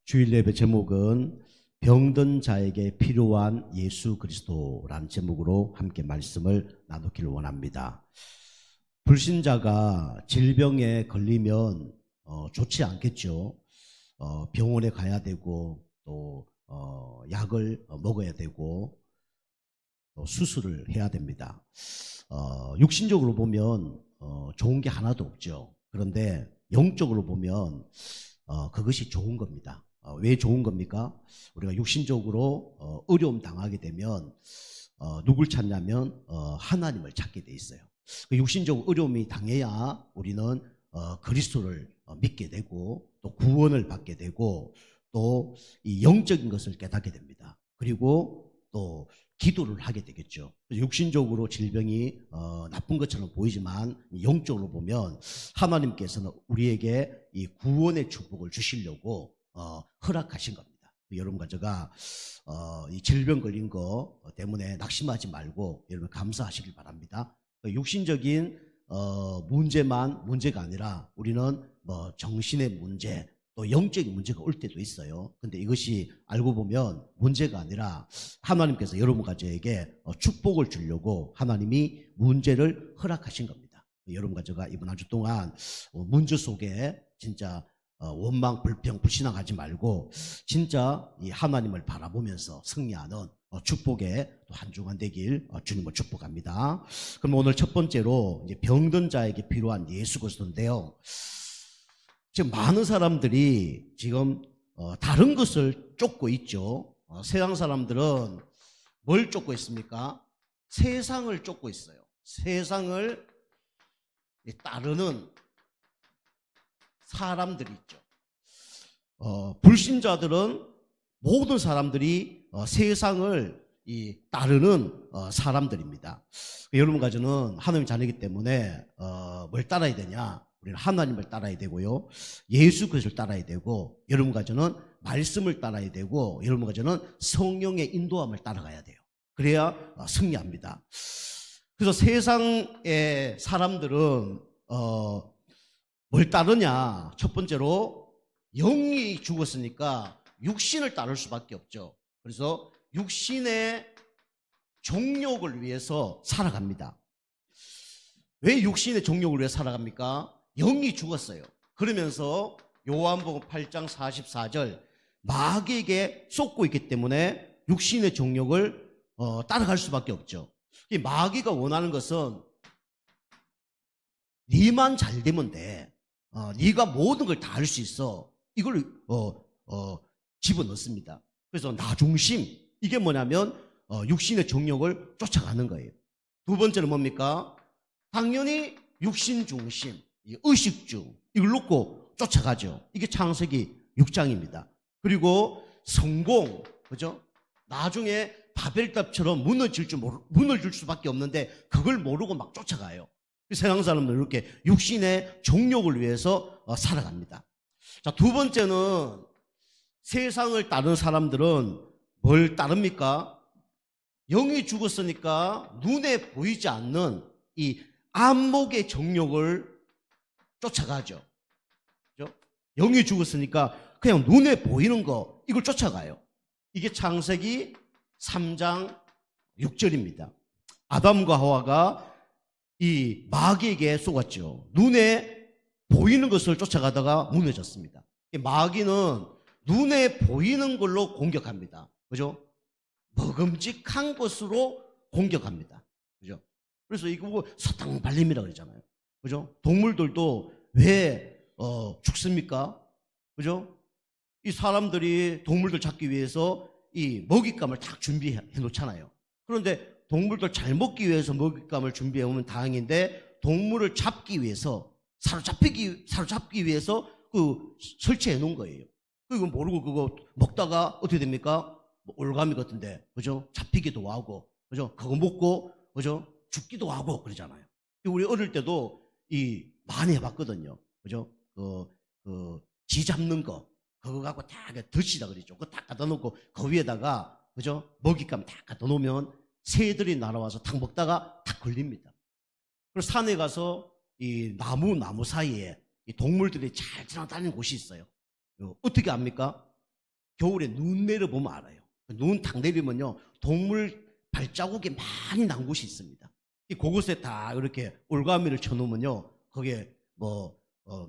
주일 예배 제목은 병든 자에게 필요한 예수 그리스도라는 제목으로 함께 말씀을 나누기를 원합니다. 불신자가 질병에 걸리면 좋지 않겠죠. 병원에 가야 되고 또 약을 먹어야 되고 또 수술을 해야 됩니다. 육신적으로 보면 좋은 게 하나도 없죠. 그런데 영적으로 보면 그것이 좋은 겁니다. 왜 좋은 겁니까? 우리가 육신적으로 어려움 당하게 되면 누굴 찾냐면 하나님을 찾게 돼 있어요. 그 육신적 어려움이 당해야 우리는 그리스도를 믿게 되고 또 구원을 받게 되고 또 이 영적인 것을 깨닫게 됩니다. 그리고 또 기도를 하게 되겠죠. 육신적으로 질병이 나쁜 것처럼 보이지만 영적으로 보면 하나님께서는 우리에게 이 구원의 축복을 주시려고 허락하신 겁니다. 여러분과 제가 이 질병 걸린 거 때문에 낙심하지 말고 여러분 감사하시길 바랍니다. 육신적인 문제만 문제가 아니라 우리는 뭐 정신의 문제 또 영적인 문제가 올 때도 있어요. 근데 이것이 알고 보면 문제가 아니라 하나님께서 여러분과 저에게 축복을 주려고 하나님이 문제를 허락하신 겁니다. 여러분과 제가 이번 한 주 동안 문제 속에 진짜 원망, 불평, 불신앙하지 말고 진짜 이 하나님을 바라보면서 승리하는 축복의 또 한 주간 되길 주님을 축복합니다. 그럼 오늘 첫 번째로 이제 병든 자에게 필요한 예수 그리스도인데요. 지금 많은 사람들이 지금 다른 것을 쫓고 있죠. 세상 사람들은 뭘 쫓고 있습니까? 세상을 쫓고 있어요. 세상을 따르는 사람들이 있죠. 불신자들은 모든 사람들이 세상을 따르는 사람들입니다. 여러분과 저는 하나님 자녀이기 때문에 뭘 따라야 되냐? 우리는 하나님을 따라야 되고요. 예수 그리스도를 따라야 되고 여러분과 저는 말씀을 따라야 되고 여러분과 저는 성령의 인도함을 따라가야 돼요. 그래야 승리합니다. 그래서 세상의 사람들은 뭘 따르냐? 첫 번째로 영이 죽었으니까 육신을 따를 수밖에 없죠. 그래서 육신의 정욕을 위해서 살아갑니다. 왜 육신의 정욕을 위해 살아갑니까? 영이 죽었어요. 그러면서 요한복음 8장 44절 마귀에게 쏟고 있기 때문에 육신의 정욕을 따라갈 수밖에 없죠. 이 마귀가 원하는 것은 네만 잘 되면 돼. 네가 모든 걸 다 할 수 있어. 이걸 집어넣습니다. 그래서 나 중심, 이게 뭐냐면 육신의 정욕을 쫓아가는 거예요. 두 번째는 뭡니까? 당연히 육신 중심, 의식주, 이걸 놓고 쫓아가죠. 이게 창세기 6장입니다. 그리고 성공, 그죠? 나중에 바벨탑처럼 무너질 수밖에 없는데 그걸 모르고 막 쫓아가요. 세상 사람들은 이렇게 육신의 정욕을 위해서 살아갑니다. 자, 두 번째는 세상을 따르는 사람들은 뭘 따릅니까? 영이 죽었으니까 눈에 보이지 않는 이 안목의 정욕을 쫓아가죠. 그렇죠? 영이 죽었으니까 그냥 눈에 보이는 거 이걸 쫓아가요. 이게 창세기 3장 6절입니다. 아담과 하와가 이 마귀에게 속았죠. 눈에 보이는 것을 쫓아가다가 무너졌습니다. 마귀는 눈에 보이는 걸로 공격합니다. 그죠? 먹음직한 것으로 공격합니다. 그죠? 그래서 이거 사탕발림이라고 그러잖아요. 그죠? 동물들도 왜 죽습니까? 그죠? 이 사람들이 동물들 잡기 위해서 이 먹잇감을 다 준비해 놓잖아요. 그런데 동물들 잘 먹기 위해서 먹잇감을 준비해 오면 다행인데 동물을 잡기 위해서 사로잡기 위해서 그 설치해 놓은 거예요. 그거 모르고 그거 먹다가 어떻게 됩니까? 뭐 올가미 같은데, 그죠? 잡히기도 하고, 그죠? 그거 먹고, 그죠? 죽기도 하고 그러잖아요. 우리 어릴 때도 많이 해봤거든요. 그죠? 쥐 잡는 거, 그거 갖고 다 덫이다 그러죠. 그거 다 갖다 놓고 그 위에다가, 그죠? 먹잇감 다 갖다 놓으면 새들이 날아와서 탁 먹다가 탁 걸립니다. 그래서 산에 가서 이 나무 사이에 이 동물들이 잘 지나다니는 곳이 있어요. 어떻게 압니까? 겨울에 눈 내려보면 알아요. 눈 탁 내리면요, 동물 발자국이 많이 난 곳이 있습니다. 그곳에 다 이렇게 올가미를 쳐놓으면요, 거기에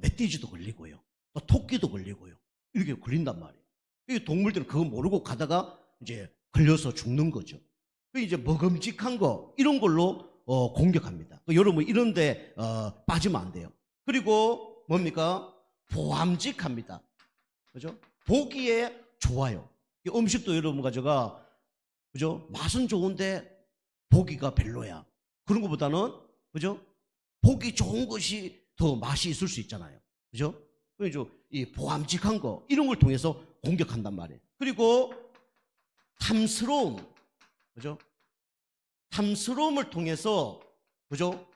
멧돼지도 걸리고요, 또 토끼도 걸리고요, 이렇게 걸린단 말이에요. 이 동물들은 그거 모르고 가다가 이제 걸려서 죽는 거죠. 이제 먹음직한 거 이런 걸로 공격합니다. 여러분 이런데 빠지면 안 돼요. 그리고 뭡니까? 보암직합니다. 그죠? 보기에 좋아요. 음식도 여러분 가져가, 그죠? 맛은 좋은데 보기가 별로야. 그런 것보다는, 그죠? 보기 좋은 것이 더 맛이 있을 수 있잖아요. 그죠? 그래서 이 보암직한 거 이런 걸 통해서 공격한단 말이에요. 그리고 탐스러움, 그죠? 탐스러움을 통해서, 그죠?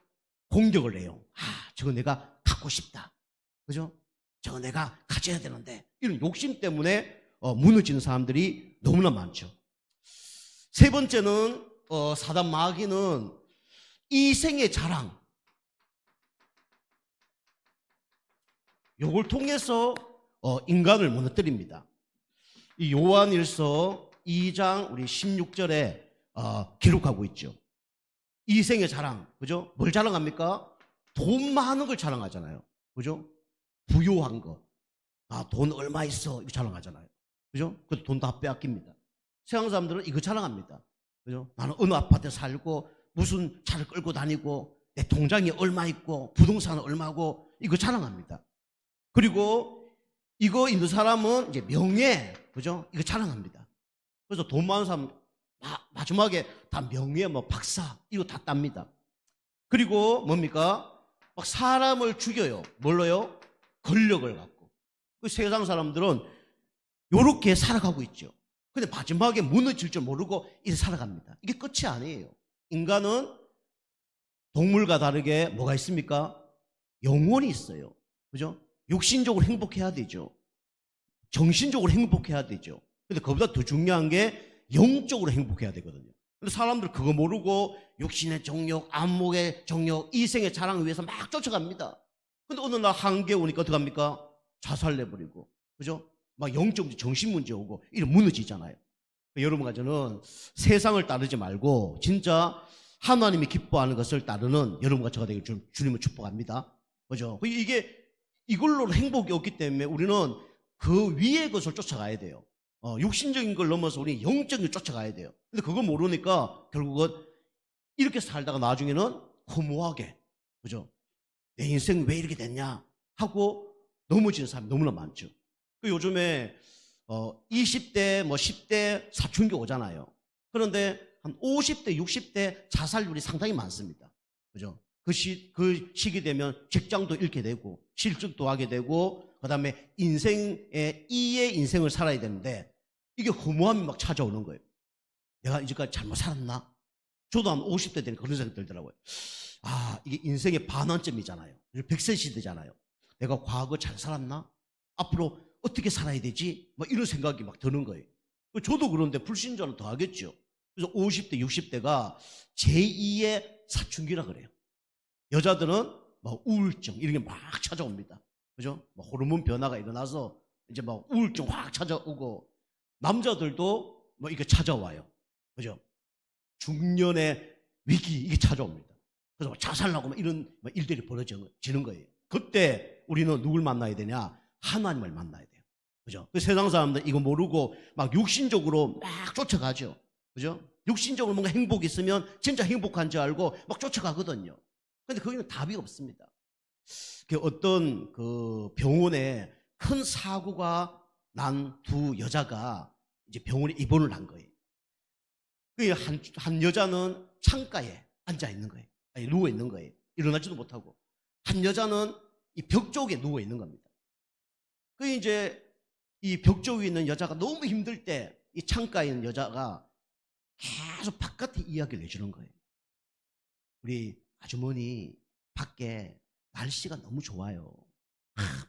공격을 해요. 저거 내가 갖고 싶다. 그죠? 저거 내가 가져야 되는데. 이런 욕심 때문에 무너지는 사람들이 너무나 많죠. 세 번째는, 사단 마귀는 이생의 자랑. 요걸 통해서 인간을 무너뜨립니다. 이 요한일서 2장 우리 16절에 기록하고 있죠. 이생의 자랑, 그죠? 뭘 자랑합니까? 돈 많은 걸 자랑하잖아요. 그죠? 부유한 거. 돈 얼마 있어. 이거 자랑하잖아요. 그죠? 그래도 돈 다 빼앗깁니다. 세상 사람들은 이거 자랑합니다. 그죠? 나는 어느 아파트에 살고, 무슨 차를 끌고 다니고, 내 통장에 얼마 있고, 부동산은 얼마고, 이거 자랑합니다. 그리고 이거 있는 사람은 이제 명예, 그죠? 이거 자랑합니다. 그래서 돈 많은 사람, 마지막에 다 명예, 박사, 이거 다 땁니다. 그리고 뭡니까? 막 사람을 죽여요. 뭘로요? 권력을 갖고. 그 세상 사람들은 이렇게 살아가고 있죠. 근데 마지막에 무너질 줄 모르고 이렇게 살아갑니다. 이게 끝이 아니에요. 인간은 동물과 다르게 뭐가 있습니까? 영혼이 있어요. 그죠? 육신적으로 행복해야 되죠. 정신적으로 행복해야 되죠. 근데 그보다 더 중요한 게 영적으로 행복해야 되거든요. 근데 사람들 그거 모르고 육신의 정욕, 안목의 정욕, 이생의 자랑을 위해서 막 쫓아갑니다. 근데 어느 날 한계 오니까 어떻게 합니까? 자살내버리고, 그죠? 막 영적 문제, 정신 문제 오고, 이런 무너지잖아요. 여러분과 저는 세상을 따르지 말고, 진짜 하나님이 기뻐하는 것을 따르는 여러분과 저가 되길 주님을 축복합니다. 그죠? 이걸로 행복이 없기 때문에 우리는 그 위의 것을 쫓아가야 돼요. 육신적인 걸 넘어서 우리 영적인 걸 쫓아가야 돼요. 근데 그거 모르니까 결국은 이렇게 살다가 나중에는 허무하게, 그죠? 내 인생 왜 이렇게 됐냐 하고 넘어지는 사람이 너무나 많죠. 요즘에 20대, 10대 사춘기 오잖아요. 그런데 한 50대, 60대 자살률이 상당히 많습니다. 그죠? 그 시기 되면 직장도 잃게 되고, 실직도 하게 되고, 그 다음에 이의 인생을 살아야 되는데, 이게 허무함이 막 찾아오는 거예요. 내가 이제까지 잘못 살았나? 저도 한 50대 되니까 그런 생각이 들더라고요. 이게 인생의 반환점이잖아요. 100세 시대잖아요. 내가 과거 잘 살았나? 앞으로 어떻게 살아야 되지? 이런 생각이 막 드는 거예요. 저도 그런데 불신자는 더 하겠죠. 그래서 50대, 60대가 제2의 사춘기라 그래요. 여자들은 우울증 이런 게 막 찾아옵니다. 그죠? 호르몬 변화가 일어나서 이제 우울증 확 찾아오고, 남자들도 이게 찾아와요. 그죠? 중년의 위기 이게 찾아옵니다. 그래서 자살하고 이런 일들이 벌어지는 거예요. 그때 우리는 누굴 만나야 되냐? 하나님을 만나야 돼요. 그죠? 세상 사람들 이거 모르고 막 육신적으로 막 쫓아가죠. 그죠? 육신적으로 뭔가 행복이 있으면 진짜 행복한 줄 알고 막 쫓아가거든요. 근데 거기는 답이 없습니다. 어떤 그 병원에 큰 사고가 난 두 여자가 이제 병원에 입원을 한 거예요. 한 여자는 창가에 앉아 있는 거예요. 아니, 누워 있는 거예요. 일어나지도 못하고. 한 여자는 이 벽 쪽에 누워 있는 겁니다. 이제 이 벽 쪽에 있는 여자가 너무 힘들 때 이 창가에 있는 여자가 계속 바깥에 이야기를 해주는 거예요. 우리 아주머니 밖에 날씨가 너무 좋아요.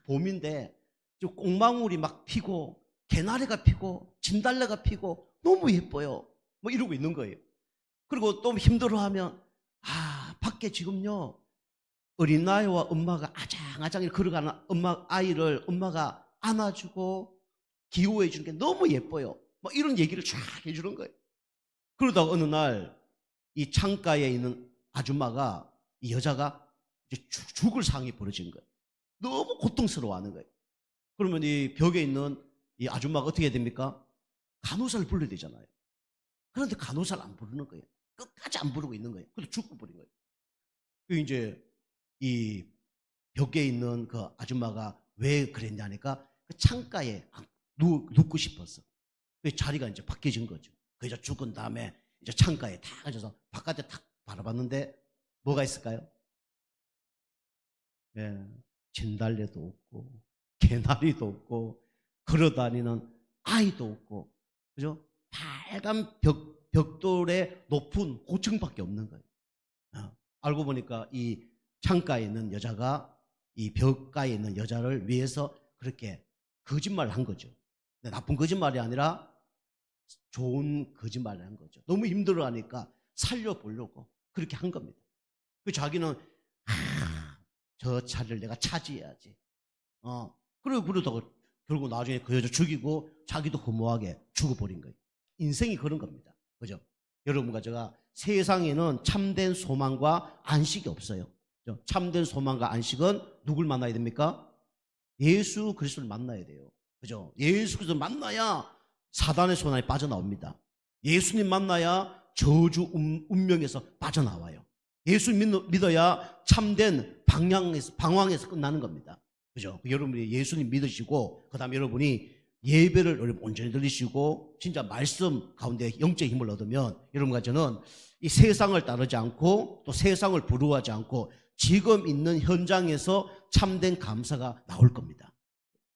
봄인데 꽃망울이 막 피고 개나리가 피고 진달래가 피고 너무 예뻐요. 이러고 있는 거예요. 그리고 또 힘들어하면 밖에 지금요 어린 아이와 엄마가 아장아장 걸어가는 아이를 엄마가 안아주고 기호해 주는 게 너무 예뻐요. 막 이런 얘기를 쫙 해주는 거예요. 그러다가 어느 날 이 창가에 있는 아줌마가, 이 여자가 이제 죽을 상황이 벌어진 거예요. 너무 고통스러워하는 거예요. 그러면 이 벽에 있는 이 아줌마가 어떻게 해야 됩니까? 간호사를 불러야 되잖아요. 그런데 간호사를 안 부르는 거예요. 끝까지 안 부르고 있는 거예요. 그래서 죽어버린 거예요. 그 이제 이 벽에 있는 그 아줌마가 왜 그랬냐니까 그 창가에 눕고 싶었어. 그 자리가 이제 바뀌어진 거죠. 그 여자 죽은 다음에 이제 창가에 탁 앉아서 바깥에 탁 바라봤는데 뭐가 있을까요? 예, 진달래도 없고 개나리도 없고 걸어다니는 아이도 없고, 그죠? 빨간 벽돌에 높은 고층밖에 없는 거예요. 알고 보니까 이 창가에 있는 여자가 이 벽가에 있는 여자를 위해서 그렇게 거짓말을 한 거죠. 나쁜 거짓말이 아니라 좋은 거짓말을 한 거죠. 너무 힘들어하니까 살려보려고 그렇게 한 겁니다. 그 자기는 저 자리를 내가 차지해야지. 그러다가 결국 나중에 그 여자 죽이고 자기도 허무하게 죽어버린 거예요. 인생이 그런 겁니다. 그죠? 여러분과 제가 세상에는 참된 소망과 안식이 없어요. 그죠? 참된 소망과 안식은 누굴 만나야 됩니까? 예수 그리스도를 만나야 돼요. 그죠? 예수 그리스도를 만나야 사단의 손 안에 빠져나옵니다. 예수님 만나야 저주 운명에서 빠져나와요. 예수 믿어야 참된 방황에서 끝나는 겁니다. 그죠? 여러분이 예수님 믿으시고, 그 다음에 여러분이 예배를 온전히 들으시고, 진짜 말씀 가운데 영적인 힘을 얻으면, 여러분과 저는 이 세상을 따르지 않고, 또 세상을 부러워하지 않고, 지금 있는 현장에서 참된 감사가 나올 겁니다.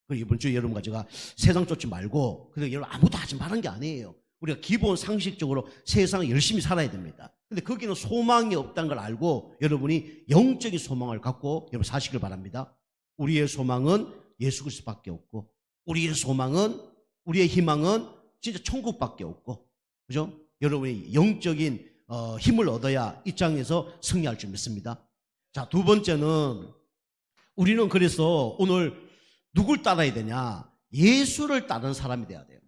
그리고 이번 주에 여러분과 제가 세상 쫓지 말고, 그리고 여러분 아무도 하지 말은 게 아니에요. 우리가 기본 상식적으로 세상을 열심히 살아야 됩니다. 근데 거기는 소망이 없다는 걸 알고 여러분이 영적인 소망을 갖고 여러분 사시길 바랍니다. 우리의 소망은 예수 그리스도밖에 없고, 우리의 소망은, 우리의 희망은 진짜 천국밖에 없고, 그죠? 여러분이 영적인 힘을 얻어야 이 땅에서 승리할 줄 믿습니다. 자, 두 번째는 우리는 그래서 오늘 누굴 따라야 되냐? 예수를 따르는 사람이 돼야 돼요.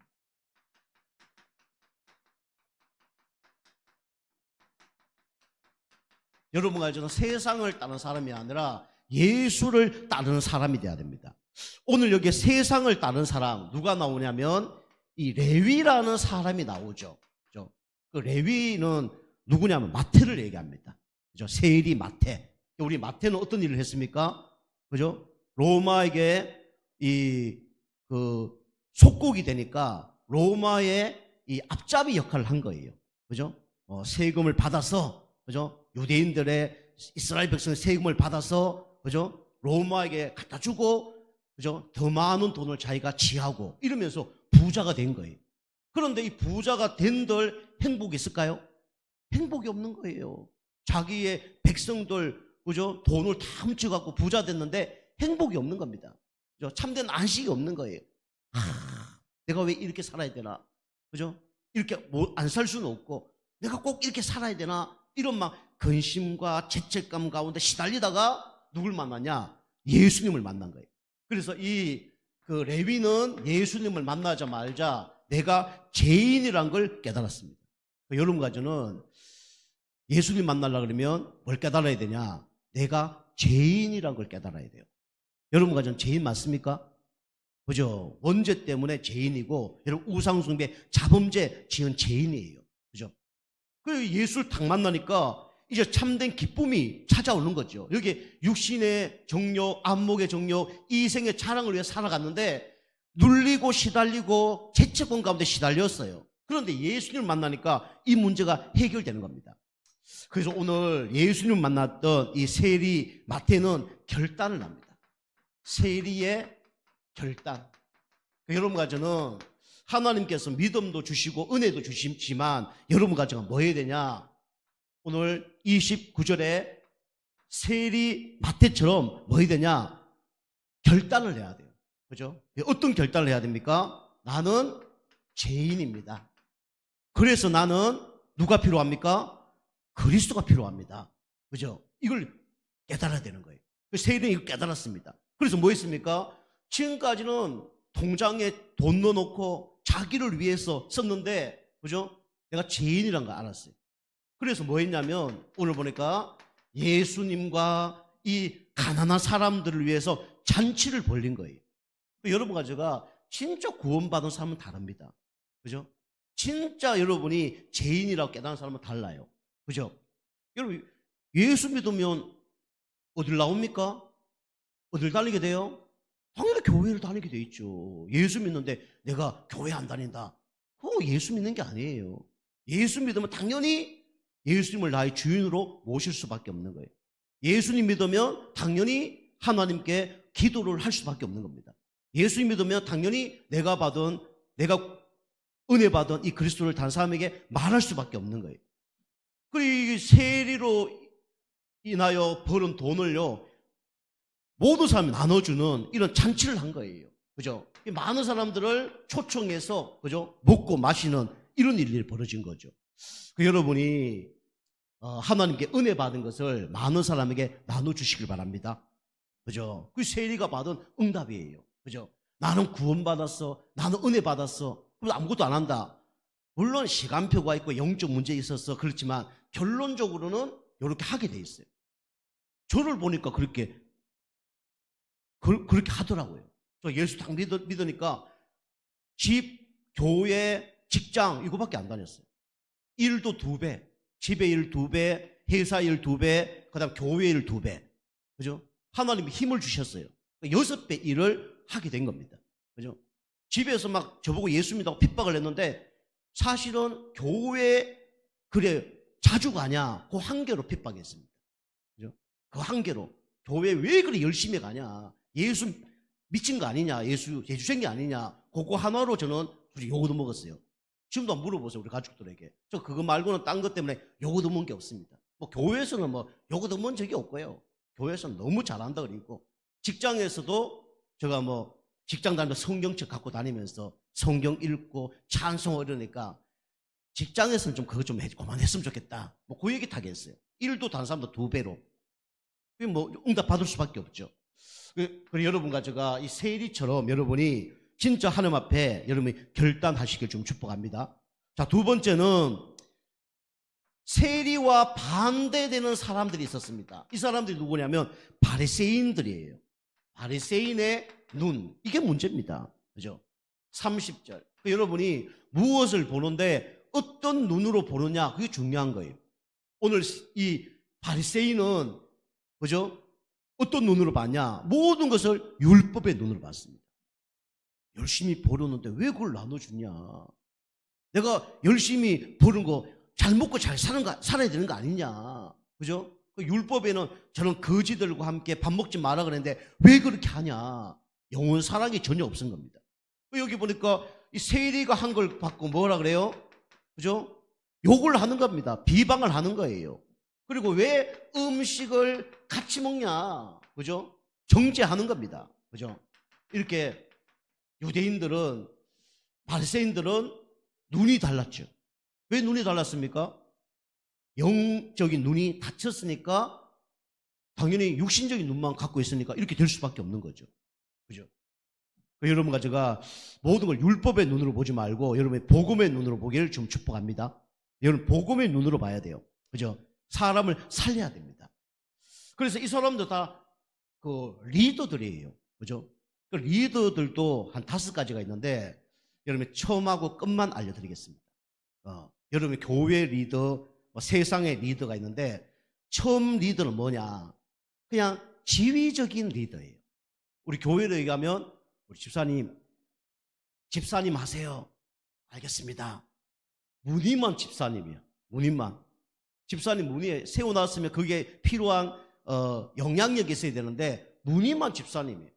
여러분과 저는 세상을 따르는 사람이 아니라 예수를 따르는 사람이 돼야 됩니다. 오늘 여기 세상을 따르는 사람 누가 나오냐면 이 레위라는 사람이 나오죠. 그죠? 그 레위는 누구냐면 마태를 얘기합니다. 그죠? 세리 마태. 우리 마태는 어떤 일을 했습니까? 그죠? 로마에게 속국이 되니까 로마의 이 앞잡이 역할을 한 거예요. 그죠? 세금을 받아서, 그죠? 유대인들의 이스라엘 백성의 세금을 받아서, 그죠? 로마에게 갖다 주고, 그죠? 더 많은 돈을 자기가 취하고 이러면서 부자가 된 거예요. 그런데 이 부자가 된들 행복이 있을까요? 행복이 없는 거예요. 자기의 백성들, 그죠? 돈을 다 훔쳐갖고 부자 됐는데 행복이 없는 겁니다. 그죠? 참된 안식이 없는 거예요. 내가 왜 이렇게 살아야 되나? 그죠? 이렇게 안 살 수는 없고, 내가 꼭 이렇게 살아야 되나? 이런 막 근심과 죄책감 가운데 시달리다가 누굴 만나냐? 예수님을 만난 거예요. 그래서 그 레위는 예수님을 만나자마자 내가 죄인이란 걸 깨달았습니다. 여러분과 저는 예수님 만나려고 그러면 뭘 깨달아야 되냐? 내가 죄인이란 걸 깨달아야 돼요. 여러분과 저는 죄인 맞습니까? 그죠? 원죄 때문에 죄인이고, 여러분 우상숭배, 자범죄 지은 죄인이에요. 그죠? 그 예수를 딱 만나니까 이제 참된 기쁨이 찾아오는 거죠. 여기 육신의 정욕, 안목의 정욕, 이생의 자랑을 위해 살아갔는데 눌리고 시달리고 죄책감 가운데 시달렸어요. 그런데 예수님을 만나니까 이 문제가 해결되는 겁니다. 그래서 오늘 예수님을 만났던 이 세리 마태는 결단을 합니다. 세리의 결단. 여러분과 저는 하나님께서 믿음도 주시고 은혜도 주시지만 여러분과 제가 뭐 해야 되냐? 오늘 29절에 세리 마태처럼 뭐 해야 되냐? 결단을 해야 돼요. 그죠? 어떤 결단을 해야 됩니까? 나는 죄인입니다. 그래서 나는 누가 필요합니까? 그리스도가 필요합니다. 그죠? 이걸 깨달아야 되는 거예요. 세리는 이걸 깨달았습니다. 그래서 뭐 했습니까? 지금까지는 통장에 돈 넣어놓고 자기를 위해서 썼는데, 그죠? 내가 죄인이란 걸 알았어요. 그래서 뭐 했냐면, 오늘 보니까 예수님과 이 가난한 사람들을 위해서 잔치를 벌린 거예요. 여러분과 제가 진짜 구원받은 사람은 다릅니다. 그죠? 진짜 여러분이 죄인이라고 깨달은 사람은 달라요. 그죠? 여러분, 예수 믿으면 어딜 나옵니까? 어딜 다니게 돼요? 당연히 교회를 다니게 돼 있죠. 예수 믿는데 내가 교회 안 다닌다. 그거 예수 믿는 게 아니에요. 예수 믿으면 당연히 예수님을 나의 주인으로 모실 수밖에 없는 거예요. 예수님 믿으면 당연히 하나님께 기도를 할 수밖에 없는 겁니다. 예수님 믿으면 당연히 내가 은혜 받은 이 그리스도를 다른 사람에게 말할 수밖에 없는 거예요. 그리고 이 세리로 인하여 벌은 돈을요, 모든 사람이 나눠주는 이런 잔치를 한 거예요. 그죠? 많은 사람들을 초청해서, 그죠? 먹고 마시는 이런 일이 벌어진 거죠. 여러분이 하나님께 은혜 받은 것을 많은 사람에게 나눠주시길 바랍니다. 그죠? 그 세리가 받은 응답이에요. 그죠? 나는 구원받았어. 나는 은혜 받았어. 그럼 아무것도 안 한다. 물론 시간표가 있고 영적 문제에 있어서 그렇지만 결론적으로는 이렇게 하게 돼 있어요. 저를 보니까 그렇게 하더라고요. 저 예수 딱 믿으니까 집, 교회, 직장 이거밖에 안 다녔어요. 일도 2배, 집의 일 2배, 회사 일 2배, 그다음 교회 일 2배. 그죠? 하나님이 힘을 주셨어요. 6배 일을 하게 된 겁니다. 그죠? 집에서 막 저보고 예수 믿다고 핍박을 했는데 사실은 교회 그래 자주 가냐? 그 한계로 핍박했습니다. 그죠? 그 한계로 교회 왜 그래 열심히 가냐? 예수 미친 거 아니냐? 예수 생기 아니냐? 그거 하나로 저는 요거도 먹었어요. 지금도 물어보세요 우리 가족들에게. 저 그거 말고는 딴 것 때문에 요거도 먹은 게 없습니다. 뭐 교회에서는 뭐 요거도 먹은 적이 없고요. 교회에서는 너무 잘한다 그러고 직장에서도 제가 뭐 직장 다니면서 성경책 갖고 다니면서 성경 읽고 찬송 이러니까 직장에서는 좀 그거 좀 그만했으면 좋겠다. 뭐 그 얘기 타게 했어요. 일도 다른 사람도 2배로. 뭐 응답 받을 수밖에 없죠. 그리고 여러분과 제가 이 세리처럼 여러분이 진짜 하나님 앞에 여러분이 결단하시길 좀 축복합니다. 자, 2번째는 세리와 반대되는 사람들이 있었습니다. 이 사람들이 누구냐면 바리새인들이에요. 바리새인의 눈, 이게 문제입니다. 그죠? 30절. 여러분이 무엇을 보는데 어떤 눈으로 보느냐, 그게 중요한 거예요. 오늘 이 바리새인은 그죠? 어떤 눈으로 봤냐? 모든 것을 율법의 눈으로 봤습니다. 열심히 벌었는데 왜 그걸 나눠주냐? 내가 열심히 버는 거 잘 먹고 잘 살아야 되는 거 아니냐? 그죠? 그 율법에는 저는 거지들과 함께 밥 먹지 마라 그랬는데 왜 그렇게 하냐? 영혼 사랑이 전혀 없은 겁니다. 여기 보니까 이 세리가 한 걸 받고 뭐라 그래요? 그죠? 욕을 하는 겁니다. 비방을 하는 거예요. 그리고 왜 음식을 같이 먹냐? 그죠? 정죄하는 겁니다. 그죠? 이렇게 유대인들은, 바리새인들은 눈이 달랐죠. 왜 눈이 달랐습니까? 영적인 눈이 닫혔으니까 당연히 육신적인 눈만 갖고 있으니까 이렇게 될 수밖에 없는 거죠. 그죠? 여러분과 제가 모든 걸 율법의 눈으로 보지 말고 여러분의 복음의 눈으로 보기를 좀 축복합니다. 여러분 복음의 눈으로 봐야 돼요. 그죠? 사람을 살려야 됩니다. 그래서 이 사람들 다 그 리더들이에요. 그죠? 그 리더들도 한 5가지가 있는데 여러분의 처음하고 끝만 알려드리겠습니다. 여러분의 교회 리더, 세상의 리더가 있는데 처음 리더는 뭐냐? 그냥 지위적인 리더예요. 우리 교회로 얘기하면 우리 집사님 하세요. 알겠습니다. 무늬만 집사님이에요. 무늬만. 집사님 무늬에 세워놨으면 그게 필요한 영향력이 있어야 되는데 무늬만 집사님이에요.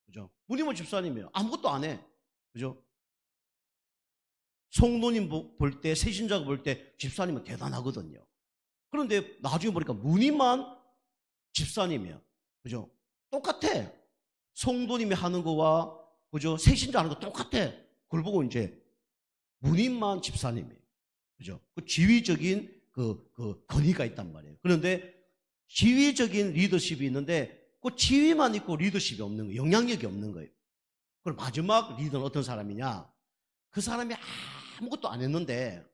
그죠? 무늬만 집사님이에요. 아무것도 안 해. 그죠? 성도님 볼 때, 새신자가 볼 때 집사님은 대단하거든요. 그런데 나중에 보니까 무늬만 집사님이에요. 그죠? 똑같아. 성도님이 하는 거와, 그죠? 새신자 하는 거 똑같아. 그걸 보고 이제 무늬만 집사님이에요. 그죠? 그 지위적인 그 권위가 있단 말이에요. 그런데 지위적인 리더십이 있는데 그 지위만 있고 리더십이 없는 거예요. 영향력이 없는 거예요. 그럼 마지막 리더는 어떤 사람이냐? 그 사람이 아무것도 안 했는데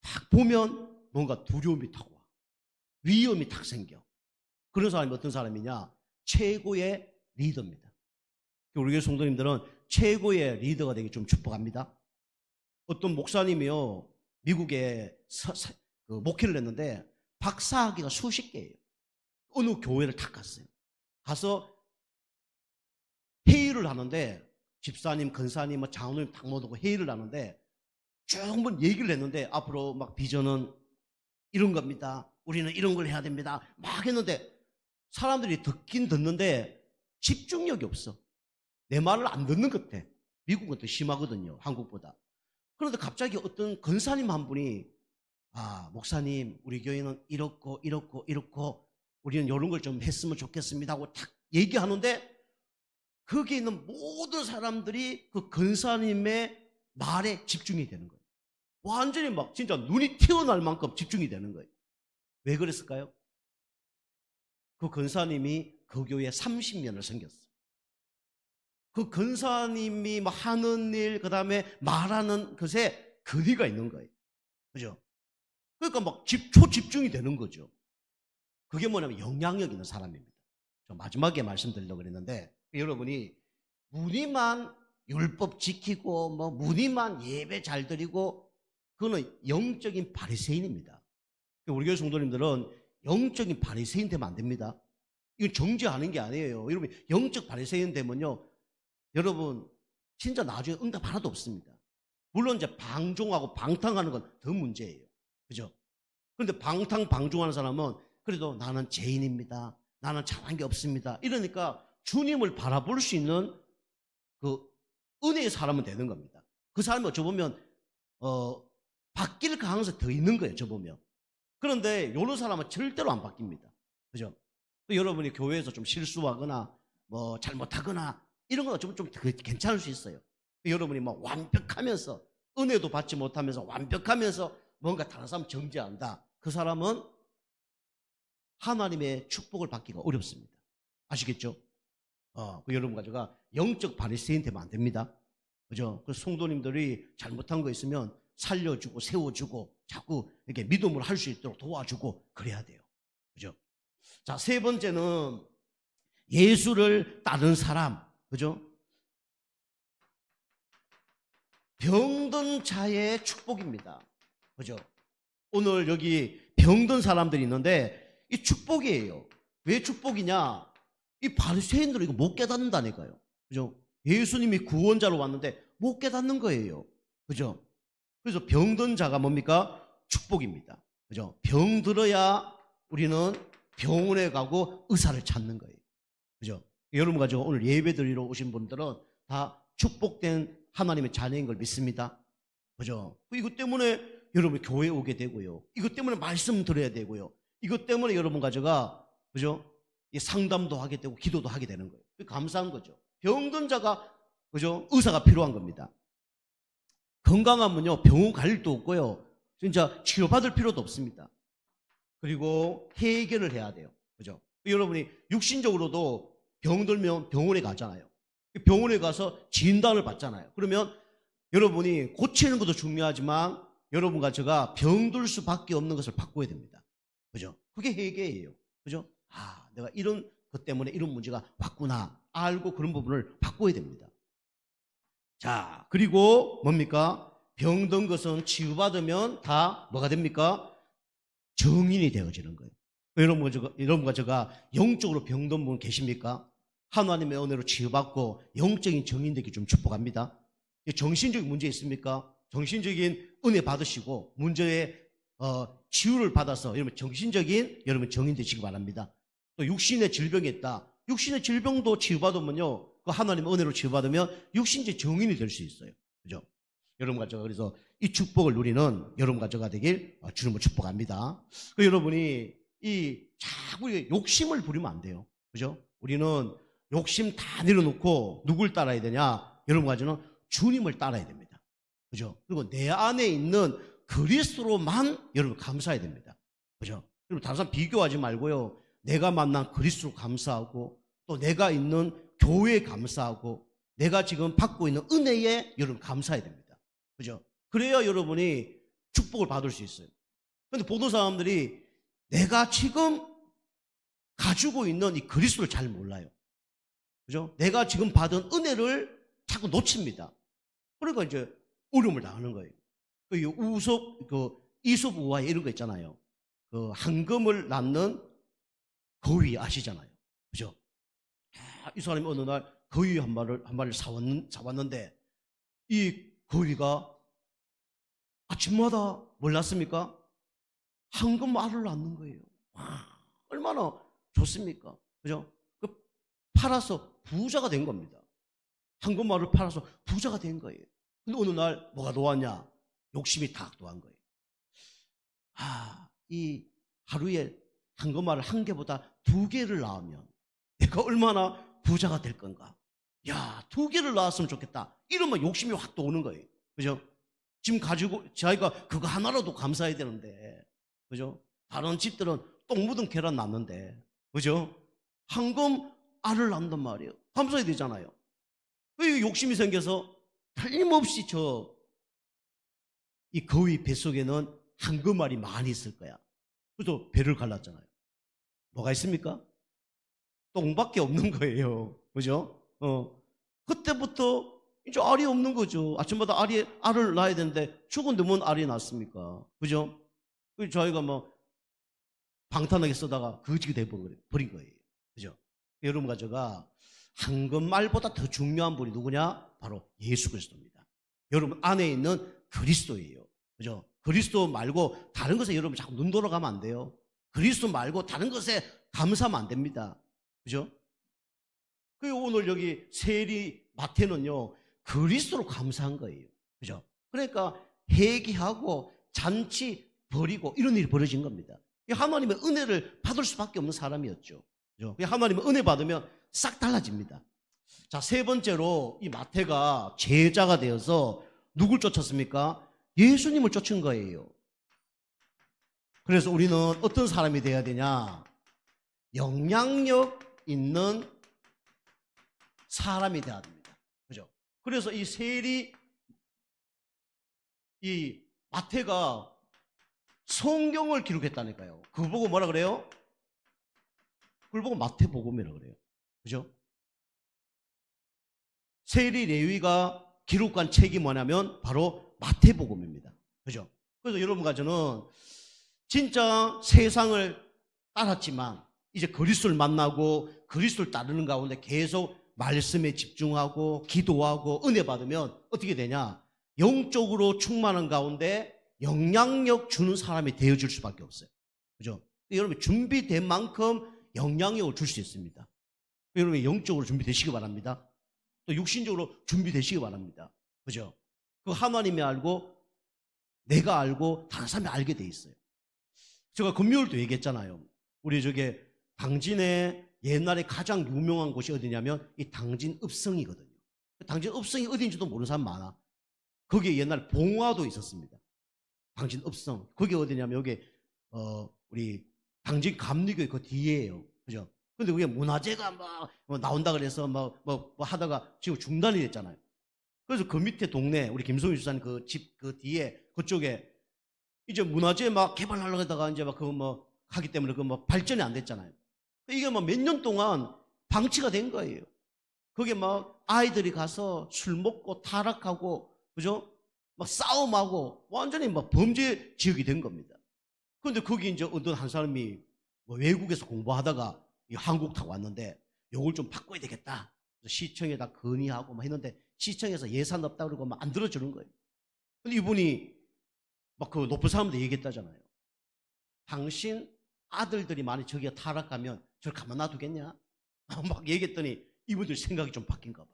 딱 보면 뭔가 두려움이 탁 와. 위험이 탁 생겨. 그런 사람이 어떤 사람이냐? 최고의 리더입니다. 우리 교회 성도님들은 최고의 리더가 되기 좀 축복합니다. 어떤 목사님이요, 미국에 목회를 했는데 박사학위가 수십 개예요. 어느 교회를 탁 갔어요. 가서 회의를 하는데 집사님, 근사님, 장로님 딱 모으고 회의를 하는데 쭉 한번 얘기를 했는데 앞으로 막 비전은 이런 겁니다. 우리는 이런 걸 해야 됩니다. 막 했는데 사람들이 듣긴 듣는데 집중력이 없어. 내 말을 안 듣는 것 같아. 미국은 더 심하거든요, 한국보다. 그런데 갑자기 어떤 근사님 한 분이 목사님, 우리 교회는 이렇고 우리는 이런 걸 좀 했으면 좋겠습니다 하고 탁 얘기하는데 거기에 있는 모든 사람들이 그 근사님의 말에 집중이 되는 거예요. 완전히 막 진짜 눈이 튀어나올 만큼 집중이 되는 거예요. 왜 그랬을까요? 그 근사님이 그 교회에 30년을 섬겼어요. 그 근사님이 막 하는 일, 그 다음에 말하는 것에 거리가 있는 거예요. 그죠? 그러니까 막 초집중이 되는 거죠. 그게 뭐냐면 영향력 있는 사람입니다. 저 마지막에 말씀드리려고 그랬는데, 여러분이 무늬만 율법 지키고 뭐 무늬만 예배 잘 드리고 그거는 영적인 바리새인입니다. 우리 교회 성도님들은 영적인 바리새인 되면 안 됩니다. 이건 정죄하는 게 아니에요. 여러분 영적 바리새인 되면요, 여러분 진짜 나중에 응답 하나도 없습니다. 물론 이제 방종하고 방탕하는 건 더 문제예요. 그죠? 그런데 방탕방종하는 사람은 그래도 나는 죄인입니다. 나는 잘한 게 없습니다. 이러니까 주님을 바라볼 수 있는 그 은혜의 사람은 되는 겁니다. 그 사람이 어찌 보면 바뀔 가능성이 더 있는 거예요. 저 보면. 그런데 이런 사람은 절대로 안 바뀝니다. 그죠? 여러분이 교회에서 좀 실수하거나 뭐 잘못하거나 이런 건 어쩌면 좀 괜찮을 수 있어요. 여러분이 뭐 완벽하면서 은혜도 받지 못하면서 완벽하면서 뭔가 다른 사람 정죄한다. 그 사람은 하나님의 축복을 받기가 어렵습니다. 아시겠죠? 여러분과 제가 영적 바리새인 되면 안 됩니다. 그죠? 그 성도님들이 잘못한 거 있으면 살려주고 세워주고 자꾸 이렇게 믿음을 할 수 있도록 도와주고 그래야 돼요. 그죠? 자, 세 번째는 예수를 따르는 사람. 그죠? 병든 자의 축복입니다. 그죠? 오늘 여기 병든 사람들이 있는데 이 축복이에요. 왜 축복이냐? 이 바리새인들은 이거 못 깨닫는다니까요. 그죠? 예수님이 구원자로 왔는데 못 깨닫는 거예요. 그죠? 그래서 병든 자가 뭡니까? 축복입니다. 그죠? 병들어야 우리는 병원에 가고 의사를 찾는 거예요. 그죠? 여러분 가지고 오늘 예배 드리러 오신 분들은 다 축복된 하나님의 자녀인 걸 믿습니다. 그죠? 이것 때문에 여러분 교회에 오게 되고요. 이것 때문에 말씀 들어야 되고요. 이것 때문에 여러분 가져가, 그죠? 상담도 하게 되고 기도도 하게 되는 거예요. 감사한 거죠. 병든 자가, 그죠? 의사가 필요한 겁니다. 건강하면요, 병원 갈 일도 없고요. 진짜 치료받을 필요도 없습니다. 그리고 해결을 해야 돼요. 그죠? 여러분이 육신적으로도 병들면 병원에 가잖아요. 병원에 가서 진단을 받잖아요. 그러면 여러분이 고치는 것도 중요하지만 여러분과 제가 병들 수밖에 없는 것을 바꿔야 됩니다. 그죠? 그게 회개예요. 그죠? 내가 이런 것 때문에 이런 문제가 왔구나 알고 그런 부분을 바꿔야 됩니다. 자, 그리고 뭡니까? 병든 것은 치유받으면 다 뭐가 됩니까? 정인이 되어지는 거예요. 여러분과 제가 영적으로 병든 분 계십니까? 하나님의 은혜로 치유받고 영적인 정인 되기 좀 축복합니다. 정신적인 문제 있습니까? 정신적인 은혜 받으시고 문제에 치유를 받아서 여러분 정신적인 여러분 정인 되시기 바랍니다. 또 육신의 질병이 있다. 육신의 질병도 치유받으면요, 그 하나님의 은혜로 치유받으면 육신적 정인이 될 수 있어요. 그죠? 여러분과 제가 그래서 이 축복을 누리는 여러분과 제가 되길 주님을 축복합니다. 여러분이 자꾸 욕심을 부리면 안 돼요. 그죠? 우리는 욕심 다 내려놓고 누굴 따라야 되냐? 여러분과 저는 주님을 따라야 됩니다. 그죠? 그리고 내 안에 있는 그리스도로만 여러분 감사해야 됩니다. 그죠? 여러분 다른 사람 비교하지 말고요. 내가 만난 그리스도 감사하고 또 내가 있는 교회에 감사하고 내가 지금 받고 있는 은혜에 여러분 감사해야 됩니다. 그죠? 그래야 여러분이 축복을 받을 수 있어요. 그런데 보통 사람들이 내가 지금 가지고 있는 이 그리스도를 잘 몰라요. 그죠? 내가 지금 받은 은혜를 자꾸 놓칩니다. 그러니까 이제 어려움을 당하는 거예요. 이솝 우화에 이런 거 있잖아요. 그 황금을 낳는 거위 아시잖아요. 그죠? 이 사람이 어느 날 거위 한 마리를 사왔는데 이 거위가 아침마다 뭘 낳습니까? 황금 알을 낳는 거예요. 와, 얼마나 좋습니까? 그죠? 팔아서 부자가 된 겁니다. 황금 알을 팔아서 부자가 된 거예요. 근데 어느 날 뭐가 도왔냐? 욕심이 탁 도한 거예요. 이 하루에 황금 알을 한 개보다 두 개를 낳으면 내가 얼마나 부자가 될 건가? 야, 두 개를 낳았으면 좋겠다. 이러면 욕심이 확 도는 거예요. 그죠? 지금 가지고 자기가 그거 하나라도 감사해야 되는데, 그죠? 다른 집들은 똥 묻은 계란 낳는데, 그죠? 황금 알을 낳는단 말이에요. 감사해야 되잖아요. 왜 욕심이 생겨서 틀림없이 이 거위 뱃속에는 황금 알이 많이 있을 거야. 그래서 배를 갈랐잖아요. 뭐가 있습니까? 똥밖에 없는 거예요. 그죠? 그때부터 이제 알이 없는 거죠. 아침마다 알을 낳아야 되는데 죽은데 뭔 알이 났습니까? 그죠? 저희가 뭐 방탄하게 쓰다가 거지가 돼버린 거예요. 그죠? 여러분 가져가 황금알보다 더 중요한 분이 누구냐? 바로 예수 그리스도입니다. 여러분 안에 있는 그리스도예요. 그죠? 그리스도 말고 다른 것에 여러분 자꾸 눈 돌아가면 안 돼요. 그리스도 말고 다른 것에 감사하면 안 됩니다. 그죠? 오늘 여기 세리 마태는요, 그리스도로 감사한 거예요. 그죠? 그러니까 회개하고 잔치 버리고 이런 일이 벌어진 겁니다. 하나님의 은혜를 받을 수밖에 없는 사람이었죠. 그죠? 하나님의 은혜 받으면 싹 달라집니다. 자, 세 번째로 이 마태가 제자가 되어서 누굴 쫓았습니까? 예수님을 쫓은 거예요. 그래서 우리는 어떤 사람이 되어야 되냐? 영향력 있는 사람이 되어야 됩니다. 그죠? 그래서 이 마태가 성경을 기록했다니까요. 그거 보고 뭐라 그래요? 그걸 보고 마태복음이라 그래요. 그죠? 세리 레위가 기록한 책이 뭐냐면 바로 마태복음입니다. 그죠? 그래서 여러분과 저는 진짜 세상을 따랐지만 이제 그리스도를 만나고 그리스도를 따르는 가운데 계속 말씀에 집중하고 기도하고 은혜 받으면 어떻게 되냐? 영적으로 충만한 가운데 영향력 주는 사람이 되어줄 수밖에 없어요. 그죠? 여러분 준비된 만큼 영향력을 줄 수 있습니다. 여러분 영적으로 준비되시기 바랍니다. 또 육신적으로 준비되시기 바랍니다. 그죠? 그 하나님이 알고 내가 알고 다른 사람이 알게 돼 있어요. 제가 금요일도 얘기했잖아요. 우리 당진에 옛날에 가장 유명한 곳이 어디냐면 이 당진 읍성이거든요. 당진 읍성이 어딘지도 모르는 사람 많아. 거기에 옛날 봉화도 있었습니다. 당진 읍성. 그게 어디냐면 여기 우리 당진 감리교회 그 뒤에예요. 그죠? 근데 그게 문화재가 뭐 나온다 그래서 뭐 하다가 지금 중단이 됐잖아요. 그래서 그 밑에 동네 우리 김성희 주사님 그 집 그 뒤에 그쪽에 이제 문화재 막 개발하려고 하다가 이제 하기 때문에 발전이 안 됐잖아요. 이게 몇 년 동안 방치가 된 거예요. 거기에 아이들이 가서 술 먹고 타락하고, 그죠? 싸움하고 완전히 범죄 지역이 된 겁니다. 그런데 거기 이제 어떤 한 사람이 외국에서 공부하다가 한국 타고 왔는데 요걸 좀 바꿔야 되겠다. 시청에다 건의하고 했는데 시청에서 예산 없다 그러고 안 들어주는 거예요. 근데 이분이 그 높은 사람들 얘기했다잖아요. 당신 아들들이 많이 저기에 타락하면 저를 가만 놔두겠냐? 막 얘기했더니 이분들 생각이 좀 바뀐가 봐.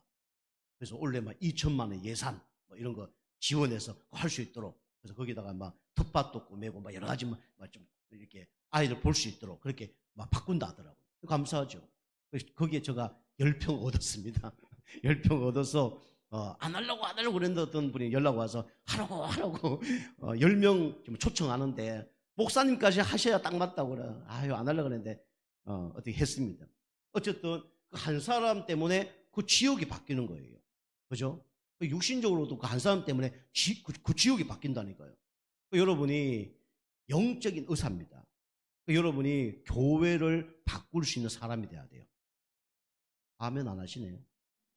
그래서 원래 2천만 원 예산 이런 거 지원해서 할 수 있도록 그래서 거기다가 텃밭도 꾸매고 여러 가지 좀 이렇게 아이들 볼 수 있도록 그렇게 바꾼다 하더라고요. 감사하죠. 그래서 거기에 제가 10평 얻었습니다. 10평 얻어서 안 하려고 그랬는데 어떤 분이 연락 와서 하라고 10명 좀 초청하는데 목사님까지 하셔야 딱 맞다고 그래. 안 하려고 그랬는데 어떻게 했습니다. 어쨌든 그 한 사람 때문에 그 지역이 바뀌는 거예요. 그죠? 육신적으로도 그 한 사람 때문에 그 지옥이 바뀐다니까요. 여러분이 영적인 의사입니다. 여러분이 교회를 바꿀 수 있는 사람이 돼야 돼요. 아멘 안 하시네요.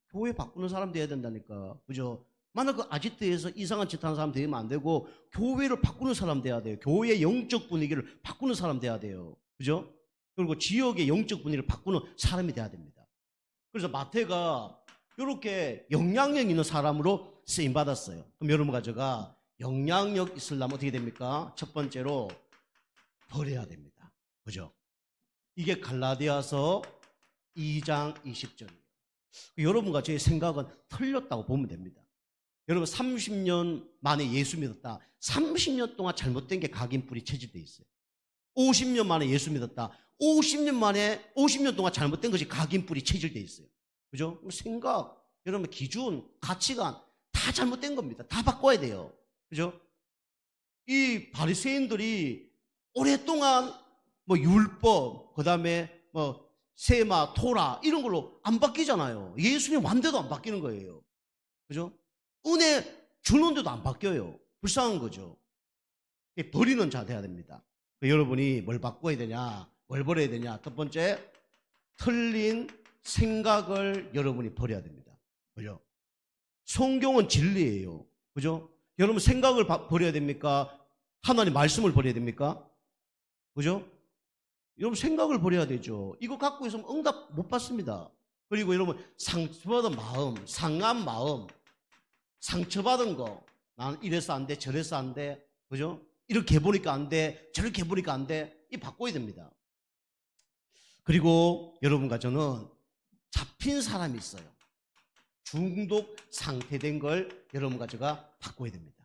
교회 바꾸는 사람 돼야 된다니까. 그죠? 만약 그 아지트에서 이상한 짓 하는 사람 되면 안 되고 교회를 바꾸는 사람 돼야 돼요. 교회의 영적 분위기를 바꾸는 사람 돼야 돼요. 그죠? 그리고 지역의 영적 분위기를 바꾸는 사람이 돼야 됩니다. 그래서 마태가 이렇게 영향력 있는 사람으로 쓰임 받았어요. 그럼 여러분과 제가 영향력 있으려면 어떻게 됩니까? 첫 번째로 버려야 됩니다. 그죠? 이게 갈라디아서 2장 20절이에요. 여러분과 제 생각은 틀렸다고 보면 됩니다. 여러분 30년 만에 예수 믿었다. 30년 동안 잘못된 게 각인뿌리 체질되어 있어요. 50년 만에 예수 믿었다. 50년 동안 잘못된 것이 각인뿌리 체질되어 있어요. 그죠? 생각, 여러분 기준, 가치관 다 잘못된 겁니다. 다 바꿔야 돼요. 그죠? 이 바리새인들이 오랫동안 뭐 율법, 그다음에 뭐 세마, 토라 이런 걸로 안 바뀌잖아요. 예수님 완대도 안 바뀌는 거예요. 그죠? 은혜 주는데도 안 바뀌어요. 불쌍한 거죠. 버리는 자 돼야 됩니다. 여러분이 뭘 바꿔야 되냐, 뭘 버려야 되냐. 첫 번째, 틀린 생각을 여러분이 버려야 됩니다. 그죠? 성경은 진리예요. 그죠? 여러분 생각을 버려야 됩니까? 하나님 말씀을 버려야 됩니까? 그죠? 여러분 생각을 버려야 되죠. 이거 갖고 있으면 응답 못 받습니다. 그리고 여러분 상처받은 마음, 상한 마음, 상처받은 거, 나는 이래서 안 돼, 저래서 안 돼, 그죠? 이렇게 해보니까 안 돼, 저렇게 해보니까 안 돼, 이 바꿔야 됩니다. 그리고 여러분과 저는 잡힌 사람이 있어요. 중독 상태된 걸 여러분과 제가 바꿔야 됩니다.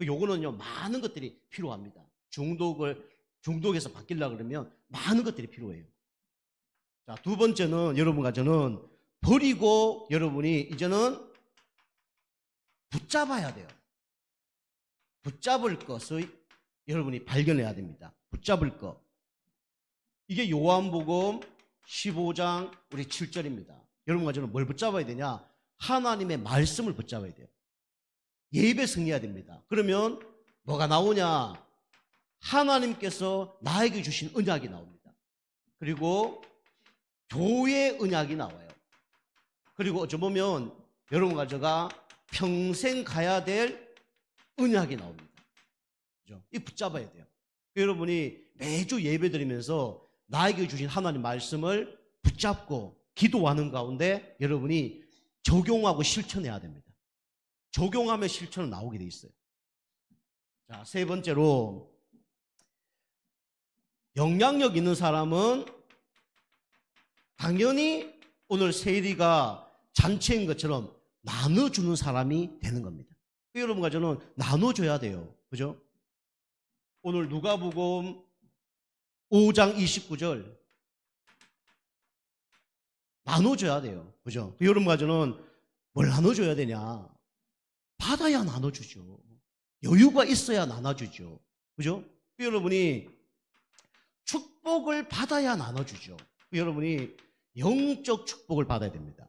요거는요, 많은 것들이 필요합니다. 중독에서 바뀌려고 그러면 많은 것들이 필요해요. 자, 두 번째는 여러분과 저는 버리고 여러분이 이제는 붙잡아야 돼요. 붙잡을 것을 여러분이 발견해야 됩니다. 붙잡을 것. 이게 요한복음 15장 우리 7절입니다. 여러분과 저는 뭘 붙잡아야 되냐? 하나님의 말씀을 붙잡아야 돼요. 예배 승리해야 됩니다. 그러면 뭐가 나오냐? 하나님께서 나에게 주신 언약이 나옵니다. 그리고 교회의 언약이 나와요. 그리고 어쩌 보면 여러분과 제가 평생 가야 될 언약이 나옵니다. 그죠? 이 붙잡아야 돼요. 여러분이 매주 예배 드리면서 나에게 주신 하나님 말씀을 붙잡고 기도하는 가운데 여러분이 적용하고 실천해야 됩니다. 적용하면 실천은 나오게 돼 있어요. 자, 세 번째로 영향력 있는 사람은 당연히 오늘 세일이가 잔치인 것처럼 나눠주는 사람이 되는 겁니다. 여러분과 저는 나눠줘야 돼요. 그죠? 오늘 누가복음 5장 29절 나눠줘야 돼요. 그죠? 여러분과 저는 뭘 나눠줘야 되냐? 받아야 나눠주죠. 여유가 있어야 나눠주죠. 그죠? 여러분이 축복을 받아야 나눠주죠. 여러분이 영적 축복을 받아야 됩니다.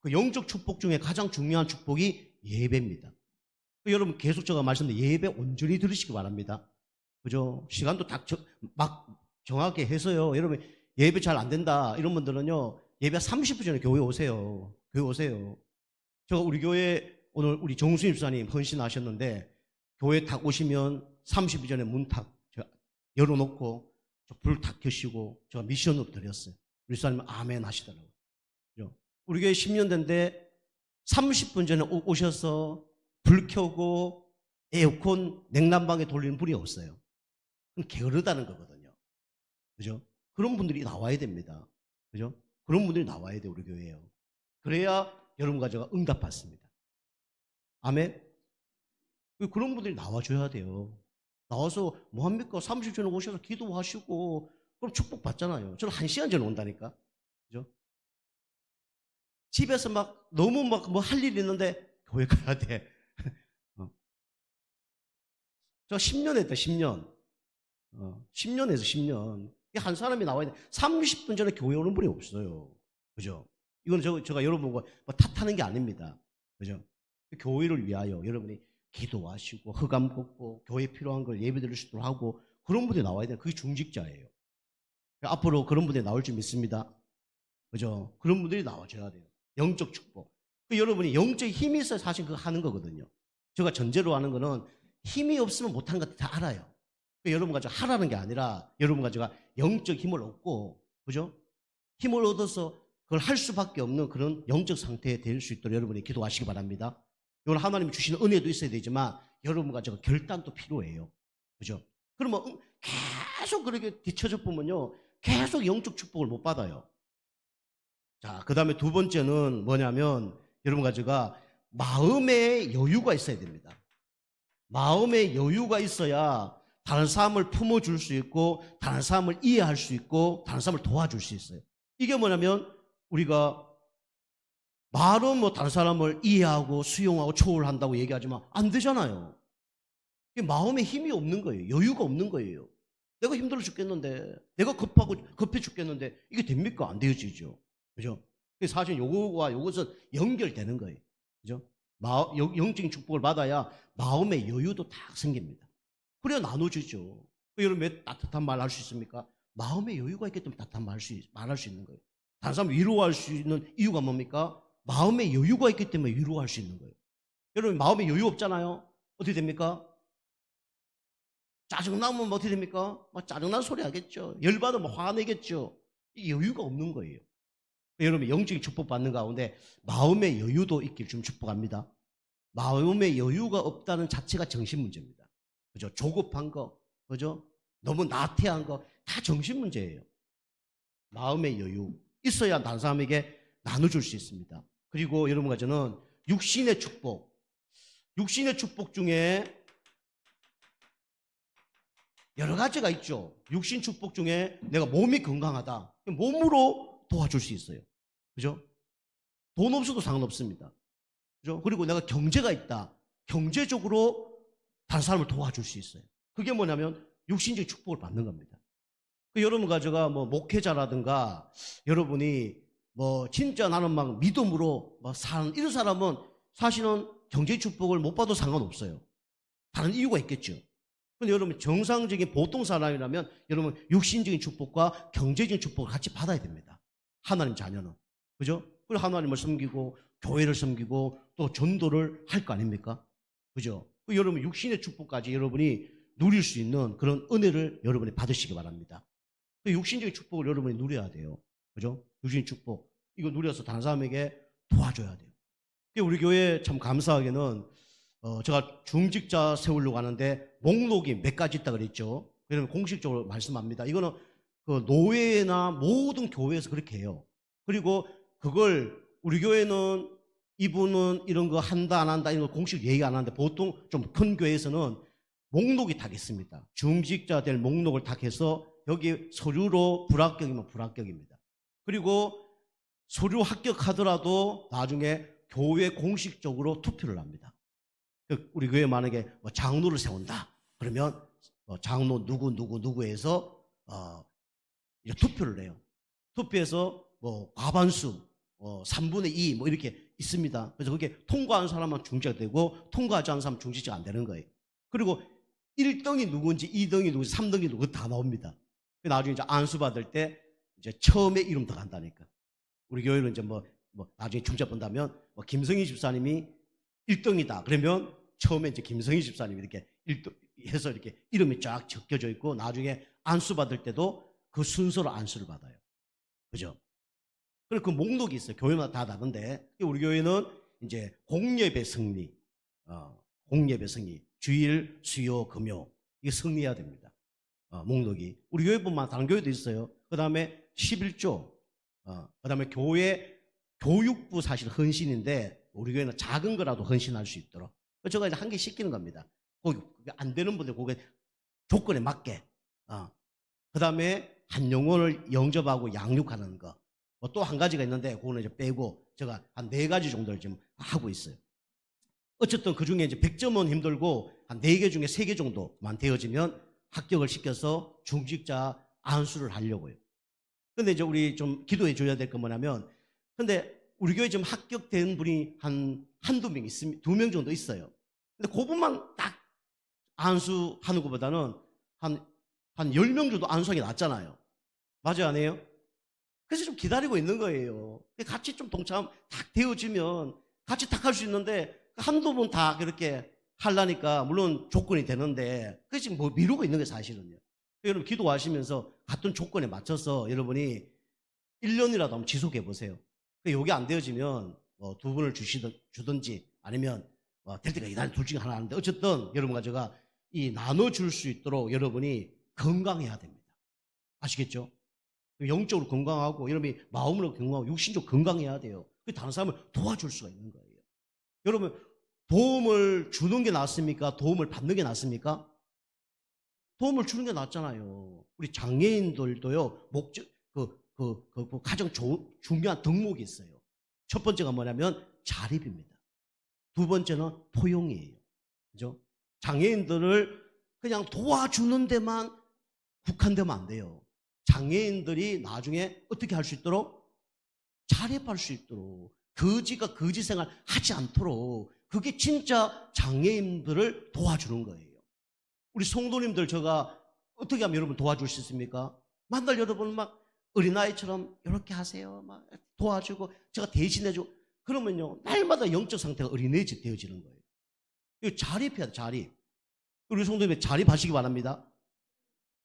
그 영적 축복 중에 가장 중요한 축복이 예배입니다. 여러분 계속 제가 말씀드린 예배 온전히 들으시기 바랍니다. 그죠? 시간도 막 정확하게 해서요. 여러분 예배 잘 안 된다 이런 분들은요, 예배 30분 전에 교회 오세요. 교회 오세요. 제가 우리 교회 오늘 우리 정수임 집사님 헌신하셨는데 교회 탁 오시면 30분 전에 문 탁 열어놓고 불 탁 켜시고 제가 미션으로 드렸어요. 우리 집사님은 아멘 하시더라고요. 그죠? 우리 교회 10년 된데 30분 전에 오셔서 불 켜고 에어컨 냉난방에 돌리는 분이 없어요. 그럼 게으르다는 거거든요. 그죠? 그런 분들이 나와야 됩니다. 그죠? 그런 분들이 나와야 돼요, 우리 교회에요. 그래야 여러분과 제가 응답받습니다. 아멘? 그런 분들이 나와줘야 돼요. 나와서 뭐합니까? 30전에 오셔서 기도하시고 그럼 축복받잖아요. 저는 1시간 전에 온다니까. 그죠? 집에서 막 너무 막 뭐 할 일이 있는데 교회 가야 돼. 저 10년 했다, 10년. 10년에서 10년. 한 사람이 나와야 돼. 30분 전에 교회 오는 분이 없어요. 그죠? 이건 제가 여러분과 뭐 탓하는 게 아닙니다. 그죠? 교회를 위하여 여러분이 기도하시고 흑암 걷고 교회 필요한 걸 예배드릴 수 있도록 하고 그런 분이 나와야 돼요. 그게 중직자예요. 앞으로 그런 분이 나올 줄 믿습니다. 그죠? 그런 분들이 나와줘야 돼요. 영적 축복. 여러분이 영적 힘이 있어야 사실 그거 하는 거거든요. 제가 전제로 하는 거는 힘이 없으면 못하는 것 다 알아요. 여러분 가지고 하라는 게 아니라 여러분 가지고 영적 힘을 얻고, 그죠? 힘을 얻어서 그걸 할 수밖에 없는 그런 영적 상태에 될 수 있도록 여러분이 기도하시기 바랍니다. 이건 하나님이 주시는 은혜도 있어야 되지만 여러분 가지고 결단도 필요해요. 그죠? 그러면 계속 그렇게 뒤쳐져 보면요. 계속 영적 축복을 못 받아요. 자, 그 다음에 두 번째는 뭐냐면 여러분 가지고 마음의 여유가 있어야 됩니다. 마음의 여유가 있어야 다른 사람을 품어줄 수 있고 다른 사람을 이해할 수 있고 다른 사람을 도와줄 수 있어요. 이게 뭐냐면 우리가 말은 뭐 다른 사람을 이해하고 수용하고 초월한다고 얘기하지만 안 되잖아요. 이게 마음에 힘이 없는 거예요. 여유가 없는 거예요. 내가 힘들어 죽겠는데, 내가 급해 죽겠는데 이게 됩니까? 안 되어지죠. 그죠? 사실 요거와 요것은 연결되는 거예요. 그죠? 영적인 축복을 받아야 마음의 여유도 딱 생깁니다. 그래야 나눠주죠. 여러분 왜 따뜻한 말 할 수 있습니까? 마음의 여유가 있기 때문에 따뜻한 말할 수 있는 거예요. 다른 사람 위로할 수 있는 이유가 뭡니까? 마음의 여유가 있기 때문에 위로할 수 있는 거예요. 여러분 마음의 여유 없잖아요. 어떻게 됩니까? 짜증나면 어떻게 됩니까? 막 짜증난 소리 하겠죠. 열받으면 화내겠죠. 이 여유가 없는 거예요. 여러분 영적인 축복 받는 가운데 마음의 여유도 있길 좀 축복합니다. 마음의 여유가 없다는 자체가 정신 문제입니다. 그죠? 조급한 거, 그죠? 너무 나태한 거 다 정신 문제예요. 마음의 여유 있어야 다른 사람에게 나눠줄 수 있습니다. 그리고 여러분과 저는 육신의 축복 중에 여러 가지가 있죠. 육신 축복 중에 내가 몸이 건강하다. 몸으로 도와줄 수 있어요. 그죠? 돈 없어도 상관없습니다. 그죠? 그리고 내가 경제가 있다. 경제적으로 다른 사람을 도와줄 수 있어요. 그게 뭐냐면 육신적 축복을 받는 겁니다. 여러분 가져가 뭐 목회자라든가 여러분이 뭐 진짜 나는 막 믿음으로 막 사는 이런 사람은 사실은 경제 축복을 못 받아도 상관없어요. 다른 이유가 있겠죠. 근데 여러분 정상적인 보통 사람이라면 여러분 육신적인 축복과 경제적인 축복을 같이 받아야 됩니다. 하나님 자녀는. 그죠? 그리고 하나님을 섬기고 교회를 섬기고 또 전도를 할 거 아닙니까? 그죠? 여러분 육신의 축복까지 여러분이 누릴 수 있는 그런 은혜를 여러분이 받으시기 바랍니다. 육신적인 축복을 여러분이 누려야 돼요. 그죠? 육신의 축복. 이거 누려서 다른 사람에게 도와줘야 돼요. 우리 교회 참 감사하게는 제가 중직자 세우려고 하는데 목록이 몇 가지 있다 그랬죠. 그러면 공식적으로 말씀합니다. 이거는 그 노회나 모든 교회에서 그렇게 해요. 그리고 그걸 우리 교회는 이분은 이런 거 한다 안 한다 이런 거 공식 얘기 안 하는데 보통 좀 큰 교회에서는 목록이 딱 있습니다. 중직자 될 목록을 딱 해서 여기 서류로 불합격이면 불합격입니다. 그리고 서류 합격하더라도 나중에 교회 공식적으로 투표를 합니다. 우리 교회 만약에 뭐 장로를 세운다 그러면 장로 누구에서 이제 투표를 해요. 투표해서 뭐 과반수 3분의 2 뭐 이렇게 있습니다. 그래서 그게 통과한 사람만 중직자가 되고 통과하지 않은 사람은 중직자가 안 되는 거예요. 그리고 1등이 누군지 2등이 누군지 3등이 누군지 다 나옵니다. 나중에 이제 안수 받을 때 이제 처음에 이름 들어간다니까. 우리 교회는 이제 뭐 나중에 중자 본다면 뭐 김성희 집사님이 1등이다. 그러면 처음에 이제 김성희 집사님이 이렇게 1등 해서 이렇게 이름이 쫙 적혀져 있고 나중에 안수 받을 때도 그 순서로 안수를 받아요. 그죠? 그리고 그 목록이 있어요. 교회마다 다 다른데 우리 교회는 이제 공예배 승리, 공예배 승리, 주일, 수요, 금요 이게 승리해야 됩니다. 목록이 우리 교회뿐만 다른 교회도 있어요. 그 다음에 11조, 그 다음에 교회 교육부 사실 헌신인데 우리 교회는 작은 거라도 헌신할 수 있도록 제가 이제 한 개 시키는 겁니다. 거기 안 되는 분들 그게 조건에 맞게. 그 다음에 한 영혼을 영접하고 양육하는 거. 또 한 가지가 있는데 그거는 이제 빼고 제가 한 4가지 정도를 지금 하고 있어요. 어쨌든 그 중에 이제 100점은 힘들고 한 4개 중에 3개 정도만 되어지면 합격을 시켜서 중직자 안수를 하려고요. 근데 이제 우리 좀 기도해 줘야 될 건 뭐냐면 근데 우리 교회 지금 합격된 분이 한 한두 명 있으면 2명 정도 있어요. 근데 그분만 딱 안수하는 것보다는 한 10명 정도 안수하기 낫잖아요. 맞아요, 안 해요? 그래서 좀 기다리고 있는 거예요. 같이 좀 동참 딱 되어지면 같이 딱 할 수 있는데 한두 번 다 그렇게 하려니까 물론 조건이 되는데 그게 지금 뭐 미루고 있는 게 사실은요. 여러분 기도하시면서 같은 조건에 맞춰서 여러분이 1년이라도 한번 지속해 보세요. 이게 안 되어지면 2분을 주든지 아니면 될 때가 이달 둘 중에 하나 하는데 어쨌든 여러분과 제가 이 나눠줄 수 있도록 여러분이 건강해야 됩니다. 아시겠죠? 영적으로 건강하고 여러분이 마음으로 건강하고 육신적으로 건강해야 돼요. 다른 사람을 도와줄 수가 있는 거예요. 여러분 도움을 주는 게 낫습니까? 도움을 받는 게 낫습니까? 도움을 주는 게 낫잖아요. 우리 장애인들도요 가장 중요한 덕목이 있어요. 첫 번째가 뭐냐면 자립입니다. 두 번째는 포용이에요. 그죠? 장애인들을 그냥 도와주는 데만 국한되면 안 돼요. 장애인들이 나중에 어떻게 할 수 있도록 자립할 수 있도록 거지가 거지 생활 하지 않도록 그게 진짜 장애인들을 도와주는 거예요. 우리 성도님들 제가 어떻게 하면 여러분 도와줄 수 있습니까? 만날 여러분 막 어린아이처럼 이렇게 하세요. 막 도와주고 제가 대신해주고 그러면요 날마다 영적 상태가 어린애이 되어지는 거예요. 이거 자립해야 돼. 자립. 우리 성도님 자립하시기 바랍니다.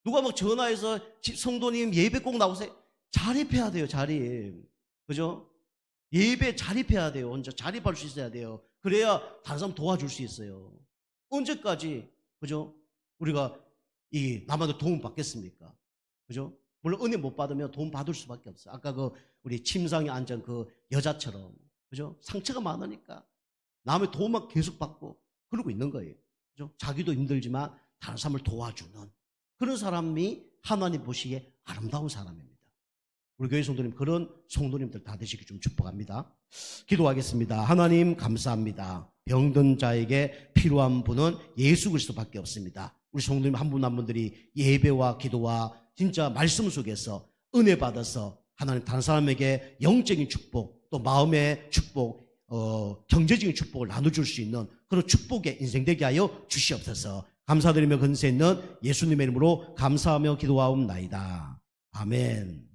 누가 막 전화해서 성도님 예배 꼭 나오세요. 자립해야 돼요. 자립. 그죠? 예배 자립해야 돼요. 혼자 자립할 수 있어야 돼요. 그래야 다른 사람 도와줄 수 있어요. 언제까지 그죠? 우리가 이 남한테 도움 받겠습니까? 그죠? 물론 은혜 못 받으면 도움 받을 수밖에 없어요. 아까 우리 침상에 앉은 그 여자처럼 그죠? 상처가 많으니까 남의 도움만 계속 받고 그러고 있는 거예요. 그죠? 자기도 힘들지만 다른 사람을 도와주는 그런 사람이 하나님 보시기에 아름다운 사람입니다. 우리 교회 성도님 그런 성도님들 다 되시길 좀 축복합니다. 기도하겠습니다. 하나님 감사합니다. 병든 자에게 필요한 분은 예수 그리스도밖에 없습니다. 우리 성도님 한 분 한 분들이 예배와 기도와 진짜 말씀 속에서 은혜 받아서 하나님 다른 사람에게 영적인 축복 또 마음의 축복 경제적인 축복을 나눠줄 수 있는 그런 축복의 인생 되게 하여 주시옵소서. 감사드리며 근세 있는 예수님의 이름으로 감사하며 기도하옵나이다. 아멘.